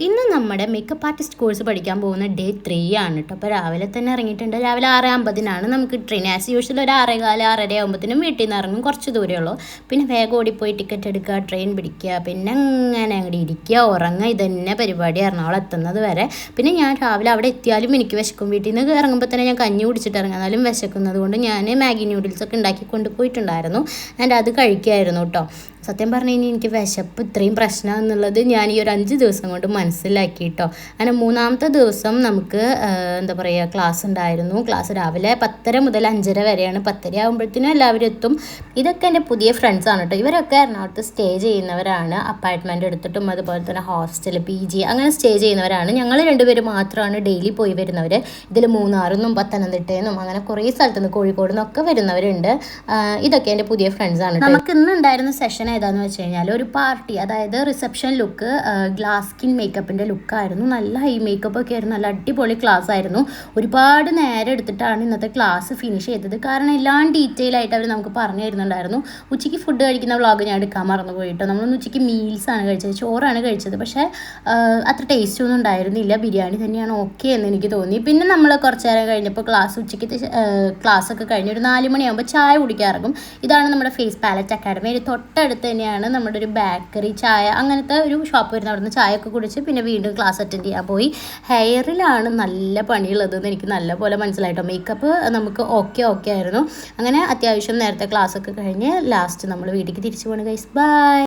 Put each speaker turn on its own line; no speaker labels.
ഇന്ന് നമ്മുടെ makeup artist course പഠിക്കാൻ പോകുന്ന ഡേ 3 ആണ് കേട്ടോ. അപ്പോൾ രാവിലെ തന്നെ ഇറങ്ങിയിട്ടുണ്ട്. രാവിലെ 6:50 നമുക്ക് ട്രെയിൻ. ആസ് യൂഷ്വൽ ഒരു 6:15 6:30 ആകുമ്പോഴത്തേനും വീട്ടിൽ നിന്ന് ഇറങ്ങും. കുറച്ച് ദൂരമേ ഉള്ളൂ. പിന്നെ വേഗം ഓടിപ്പോയി ടിക്കറ്റ് എടുക്കുക, ട്രെയിൻ പിടിക്കുക, പിന്നെ അങ്ങനെ അങ്ങോട്ട് ഇരിക്കുക, ഉറങ്ങുക. ഇതന്നെ പരിപാടി എറണാകുളം എത്തുന്നത് വരെ. പിന്നെ ഞാൻ രാവിലെ അവിടെ എത്തിയാലും എനിക്ക് വിശക്കും. വീട്ടിൽ നിന്ന് ഇറങ്ങുമ്പോൾ തന്നെ ഞാൻ കഞ്ഞി കുടിച്ചിട്ട് ഇറങ്ങും. എന്നാലും വിശക്കുന്നത് കൊണ്ട് ഞാൻ മാഗി നൂഡിൽസൊക്കെ ഉണ്ടാക്കി കൊണ്ടുപോയിട്ടുണ്ടായിരുന്നു. ആൻഡ് അത് കഴിക്കുമായിരുന്നു കേട്ടോ. സത്യം പറഞ്ഞു കഴിഞ്ഞാൽ എനിക്ക് വിശപ്പ് ഇത്രയും പ്രശ്നമാണെന്നുള്ളത് ഞാൻ ഈ ഒരു 5 ദിവസം കൊണ്ട് മനസ്സിലാക്കി കേട്ടോ. അങ്ങനെ 3-ാമത്തെ ദിവസം നമുക്ക് എന്താ പറയുക, ക്ലാസ് ഉണ്ടായിരുന്നു. ക്ലാസ് രാവിലെ 10:30 മുതൽ 5:30 വരെയാണ്. 10:30 ആകുമ്പോഴത്തേനും എല്ലാവരും എത്തും. ഇതൊക്കെ എൻ്റെ പുതിയ ഫ്രണ്ട്സാണ് കേട്ടോ. ഇവരൊക്കെ എറണാകുളത്ത് സ്റ്റേ ചെയ്യുന്നവരാണ്. അപ്പാർട്ട്മെൻറ്റ് എടുത്തിട്ടും അതുപോലെ തന്നെ ഹോസ്റ്റൽ, PG അങ്ങനെ സ്റ്റേ ചെയ്യുന്നവരാണ്. ഞങ്ങൾ 2 പേര് മാത്രമാണ് ഡെയിലി പോയി വരുന്നവർ. ഇതിൽ മൂന്നാറിൽ നിന്നും പത്തനംതിട്ടയിൽ നിന്നും അങ്ങനെ കുറേ സ്ഥലത്തുനിന്ന്, കോഴിക്കോട് നിന്നൊക്കെ വരുന്നവരുണ്ട്. ഇതൊക്കെ എൻ്റെ പുതിയ ഫ്രണ്ട്സാണ്. നമുക്ക് ഇന്ന് ഉണ്ടായിരുന്ന സെഷൻ ഏതാണെന്ന് വെച്ച് കഴിഞ്ഞാൽ ഒരു പാർട്ടി, അതായത് റിസപ്ഷൻ ലുക്ക്, ഗ്ലാസ് സ്കിൻ മേക്കപ്പിൻ്റെ ലുക്കായിരുന്നു. നല്ല ഹൈ മേക്കപ്പ് ഒക്കെ ആയിരുന്നു. നല്ല അടിപൊളി ക്ലാസ് ആയിരുന്നു. ഒരുപാട് നേരം എടുത്തിട്ടാണ് ഇന്നത്തെ ക്ലാസ് ഫിനിഷ് ചെയ്തത്. കാരണം എല്ലാം ഡീറ്റെയിൽ ആയിട്ട് അവർ നമുക്ക് പറഞ്ഞു തരുന്നുണ്ടായിരുന്നു. ഉച്ചയ്ക്ക് ഫുഡ് കഴിക്കുന്ന വ്ളോഗ് ഞാൻ എടുക്കാൻ മറന്നു പോയിട്ടോ. നമ്മളൊന്ന് ഉച്ചയ്ക്ക് മീൽസാണ് കഴിച്ചത്, ചോറാണ് കഴിച്ചത്. പക്ഷേ അത്ര ടേസ്റ്റ് ഒന്നും ഉണ്ടായിരുന്നില്ല. ബിരിയാണി തന്നെയാണ് ഓക്കെ എന്ന് എനിക്ക് തോന്നി. പിന്നെ നമ്മൾ കുറച്ച് നേരം കഴിഞ്ഞപ്പോൾ ഉച്ചയ്ക്കത്തെ ക്ലാസ്സൊക്കെ കഴിഞ്ഞ് ഒരു 4 മണിയാകുമ്പോൾ ചായ കുടിക്കാറും. ഇതാണ് നമ്മുടെ ഫേസ് പാലറ്റ് അക്കാഡമി. തൊട്ടടുത്ത് തന്നെയാണ് നമ്മുടെ ഒരു ബേക്കറി, ചായ അങ്ങനത്തെ ഒരു ഷോപ്പ് വരുന്നത്. അവിടെ നിന്ന് ചായയൊക്കെ കുടിച്ച് പിന്നെ വീണ്ടും ക്ലാസ് അറ്റൻഡ് ചെയ്യാൻ പോയി. ഹെയറിലാണ് നല്ല പണിയുള്ളതെന്ന് എനിക്ക് നല്ലപോലെ മനസ്സിലായിട്ടോ. മേക്കപ്പ് നമുക്ക് ഓക്കെ ആയിരുന്നു. അങ്ങനെ അത്യാവശ്യം നേരത്തെ ക്ലാസ്സൊക്കെ കഴിഞ്ഞ് ലാസ്റ്റ് നമ്മൾ വീട്ടിലേക്ക് തിരിച്ചു പോകണം ഗൈസ്. ബൈ.